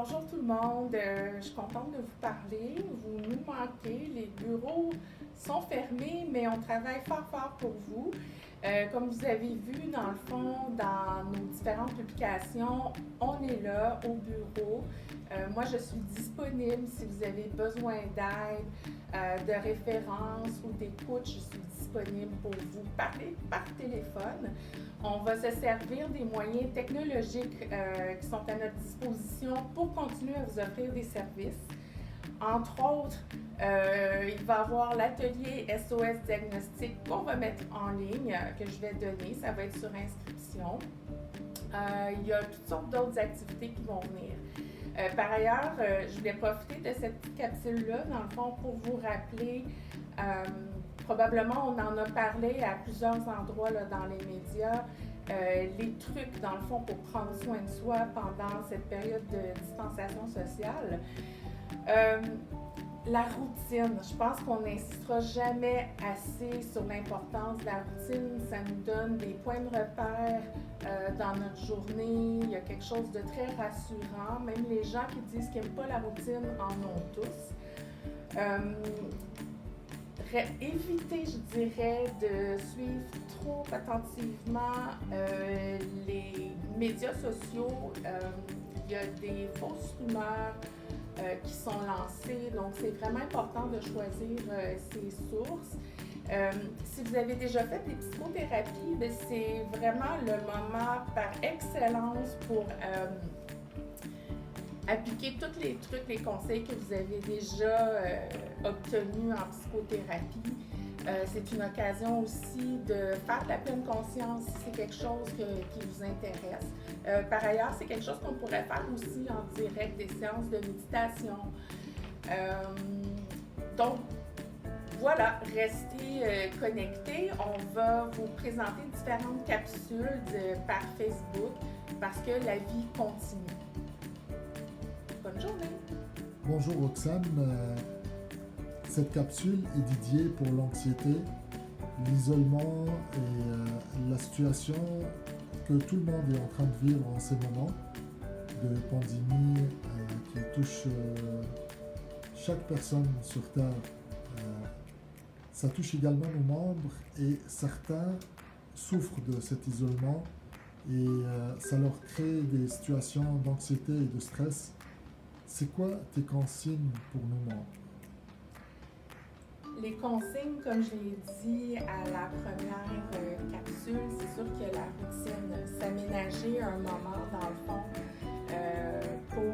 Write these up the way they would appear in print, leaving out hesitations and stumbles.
Bonjour tout le monde, je suis contente de vous parler. Vous nous manquez, les bureaux sont fermés, mais on travaille fort fort pour vous. Comme vous avez vu dans le fond, dans nos différentes publications, on est là au bureau. Moi, je suis disponible si vous avez besoin d'aide, de référence ou d'écoute. Je suis disponible pour vous parler par téléphone. On va se servir des moyens technologiques qui sont à notre disposition pour continuer à vous offrir des services. Entre autres, il va y avoir l'atelier SOS Diagnostic qu'on va mettre en ligne, que je vais donner. Ça va être sur inscription. Il y a toutes sortes d'autres activités qui vont venir. Par ailleurs, je voulais profiter de cette petite capsule-là, dans le fond, pour vous rappeler, probablement on en a parlé à plusieurs endroits là, dans les médias, les trucs, dans le fond, pour prendre soin de soi pendant cette période de distanciation sociale. La routine, je pense qu'on n'insistera jamais assez sur l'importance de la routine. Ça nous donne des points de repère dans notre journée. Il y a quelque chose de très rassurant. Même les gens qui disent qu'ils n'aiment pas la routine en ont tous. Éviter, je dirais, de suivre trop attentivement les médias sociaux. Il y a des fausses rumeurs qui sont lancées, donc c'est vraiment important de choisir ses sources. Si vous avez déjà fait des psychothérapies, c'est vraiment le moment par excellence pour appliquer tous les trucs, les conseils que vous avez déjà obtenus en psychothérapie. C'est une occasion aussi de faire de la pleine conscience si c'est quelque chose qui vous intéresse. Par ailleurs, c'est quelque chose qu'on pourrait faire aussi en direct, des séances de méditation. Donc, voilà, restez connectés. On va vous présenter différentes capsules par Facebook parce que la vie continue. Bonne journée! Bonjour Roxane, cette capsule est dédiée pour l'anxiété, l'isolement et la situation que tout le monde est en train de vivre en ces moments de pandémie qui touche chaque personne sur Terre. Ça touche également nos membres et certains souffrent de cet isolement et ça leur crée des situations d'anxiété et de stress. C'est quoi tes consignes pour nos membres? Les consignes, comme je l'ai dit à la première capsule, c'est sûr que la routine, s'aménager un moment dans le fond pour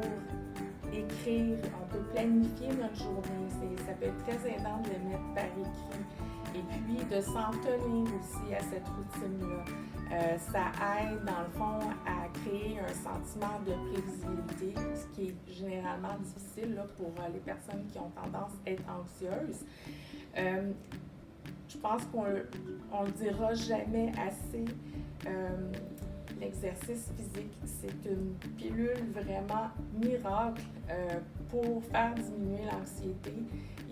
écrire, on peut planifier notre journée, ça peut être très aidant de le mettre par écrit et puis de s'en tenir aussi à cette routine-là. Ça aide dans le fond à créer un sentiment de prévisibilité, ce qui est généralement difficile là, pour les personnes qui ont tendance à être anxieuses. Je pense qu'on le dira jamais assez. L'exercice physique, c'est une pilule vraiment miracle pour faire diminuer l'anxiété.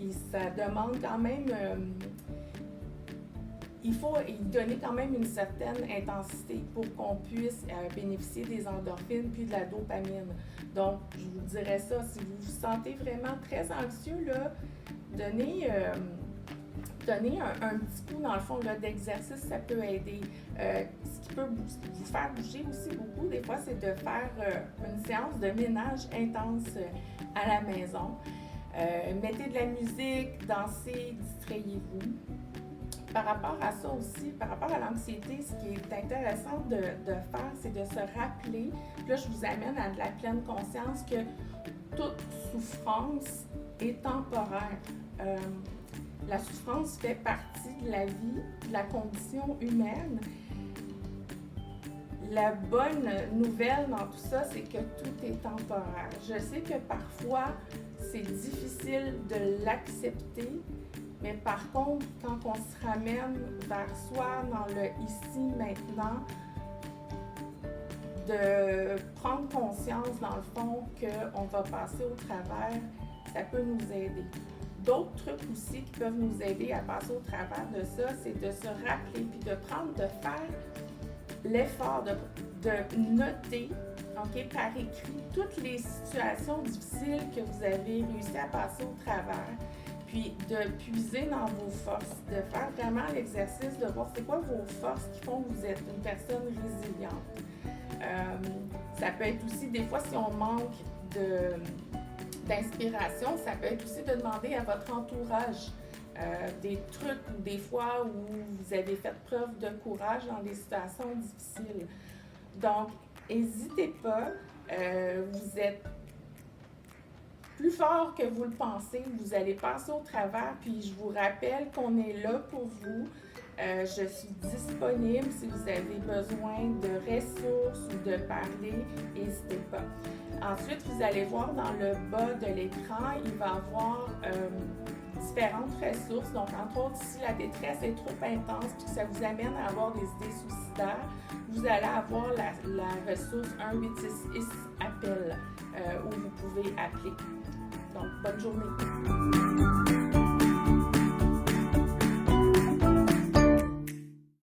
Et ça demande quand même, il faut y donner quand même une certaine intensité pour qu'on puisse bénéficier des endorphines puis de la dopamine. Donc, je vous dirais ça, si vous vous sentez vraiment très anxieux, là, donnez un petit coup, dans le fond, là, d'exercice, ça peut aider. Ce qui peut vous faire bouger aussi beaucoup, des fois, c'est de faire une séance de ménage intense à la maison. Mettez de la musique, dansez, distrayez-vous. Par rapport à ça aussi, par rapport à l'anxiété, ce qui est intéressant de faire, c'est de se rappeler, puis là, je vous amène à de la pleine conscience que toute souffrance est temporaire. La souffrance fait partie de la vie, de la condition humaine. La bonne nouvelle dans tout ça, c'est que tout est temporaire. Je sais que parfois, c'est difficile de l'accepter, mais par contre, quand on se ramène vers soi dans le ici, maintenant, de prendre conscience, dans le fond, qu'on va passer au travers, ça peut nous aider. D'autres trucs aussi qui peuvent nous aider à passer au travers de ça, c'est de se rappeler puis de faire l'effort de noter OK, par écrit, toutes les situations difficiles que vous avez réussi à passer au travers, puis de puiser dans vos forces, de faire vraiment l'exercice de voir c'est quoi vos forces qui font que vous êtes une personne résiliente. Ça peut être aussi, des fois, si on manque d'inspiration, ça peut être aussi de demander à votre entourage des trucs ou des fois où vous avez fait preuve de courage dans des situations difficiles. Donc, n'hésitez pas, vous êtes plus fort que vous le pensez, vous allez passer au travers, puis je vous rappelle qu'on est là pour vous. Je suis disponible si vous avez besoin de ressources ou de parler, n'hésitez pas. Ensuite, vous allez voir dans le bas de l'écran, il va y avoir différentes ressources. Donc, entre autres, si la détresse est trop intense et que ça vous amène à avoir des idées suicidaires, vous allez avoir la ressource 1-866 appel où vous pouvez appeler. Donc, bonne journée.